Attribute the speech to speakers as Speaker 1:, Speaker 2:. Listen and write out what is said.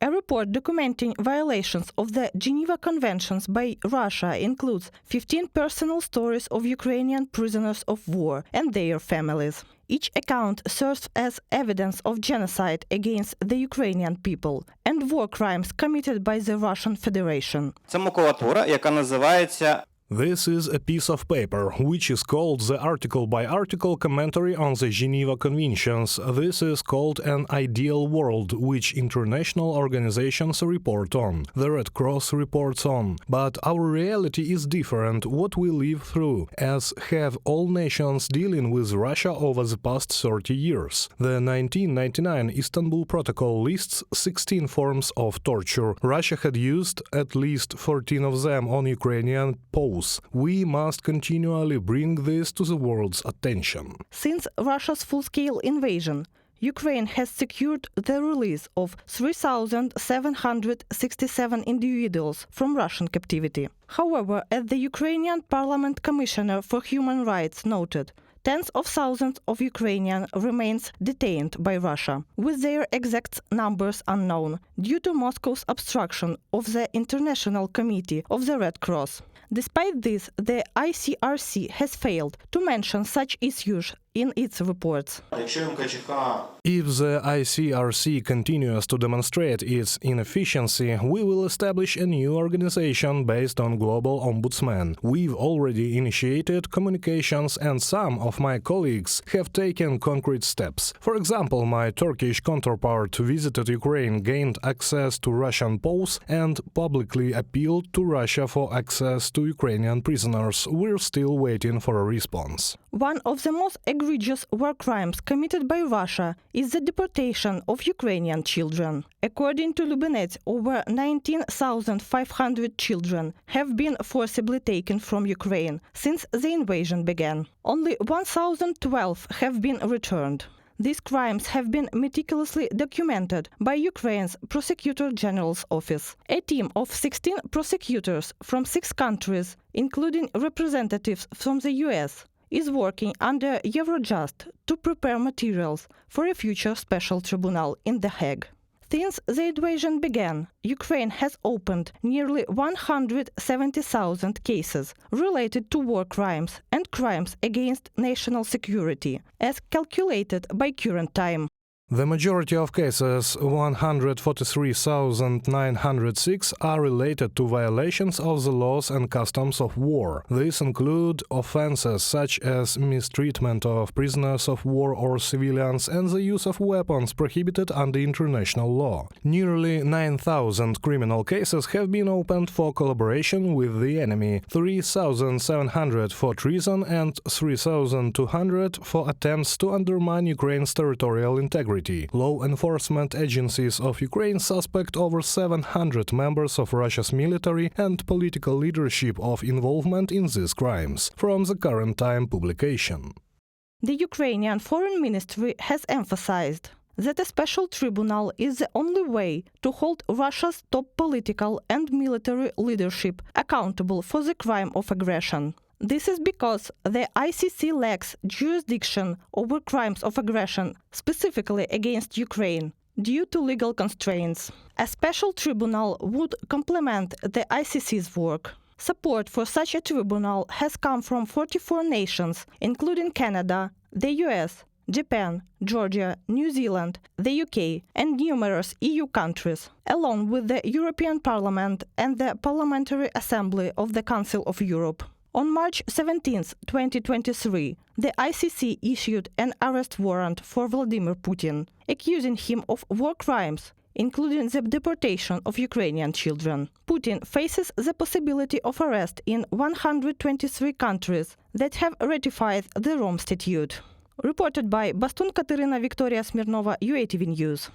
Speaker 1: A report documenting violations of the Geneva Conventions by Russia includes 15 personal stories of Ukrainian prisoners of war and their families. Each account serves as evidence of genocide against the Ukrainian people and war crimes committed by the Russian Federation.
Speaker 2: Це макулатура, яка називається
Speaker 3: This is a piece of paper, which is called the article-by-article commentary on the Geneva Conventions. This is called an ideal world, which international organizations report on. The Red Cross reports on. But our reality is different, what we live through, as have all nations dealing with Russia over the past 30 years. The 1999 Istanbul Protocol lists 16 forms of torture. Russia had used at least 14 of them on Ukrainian Poles. We must continually bring this to the world's attention.
Speaker 1: Since Russia's full-scale invasion, Ukraine has secured the release of 3,767 individuals from Russian captivity. However, as the Ukrainian Parliament Commissioner for Human Rights noted, tens of thousands of Ukrainians remain detained by Russia, with their exact numbers unknown, due to Moscow's obstruction of the International Committee of the Red Cross. Despite this, the ICRC has failed to mention such issues in its reports.
Speaker 3: If the ICRC continues to demonstrate its inefficiency, we will establish a new organization based on global ombudsman. We've already initiated communications and some of my colleagues have taken concrete steps. For example, my Turkish counterpart visited Ukraine, gained access to Russian Poles and publicly appealed to Russia for access to Ukrainian prisoners. We're still waiting for a response.
Speaker 1: One of the most egregious war crimes committed by Russia is the deportation of Ukrainian children. According to Lubinets, over 19,500 children have been forcibly taken from Ukraine since the invasion began. Only 1,012 have been returned. These crimes have been meticulously documented by Ukraine's Prosecutor General's office. A team of 16 prosecutors from 6 countries, including representatives from the US, is working under Eurojust to prepare materials for a future special tribunal in The Hague. Since the invasion began, Ukraine has opened nearly 170,000 cases related to war crimes and crimes against national security, as calculated by current time.
Speaker 3: The majority of cases, 143,906, are related to violations of the laws and customs of war. These include offenses such as mistreatment of prisoners of war or civilians and the use of weapons prohibited under international law. Nearly 9,000 criminal cases have been opened for collaboration with the enemy, 3,700 for treason and 3,200 for attempts to undermine Ukraine's territorial integrity. Law enforcement agencies of Ukraine suspect over 700 members of Russia's military and political leadership of involvement in these crimes, from the Current Time publication.
Speaker 1: The Ukrainian Foreign Ministry has emphasized that a special tribunal is the only way to hold Russia's top political and military leadership accountable for the crime of aggression. This is because the ICC lacks jurisdiction over crimes of aggression, specifically against Ukraine, due to legal constraints. A special tribunal would complement the ICC's work. Support for such a tribunal has come from 44 nations, including Canada, the US, Japan, Georgia, New Zealand, the UK, and numerous EU countries, along with the European Parliament and the Parliamentary Assembly of the Council of Europe. On March 17, 2023, the ICC issued an arrest warrant for Vladimir Putin, accusing him of war crimes, including the deportation of Ukrainian children. Putin faces the possibility of arrest in 123 countries that have ratified the Rome Statute. Reported by Bastun Katerina Victoria Smirnova, UATV News.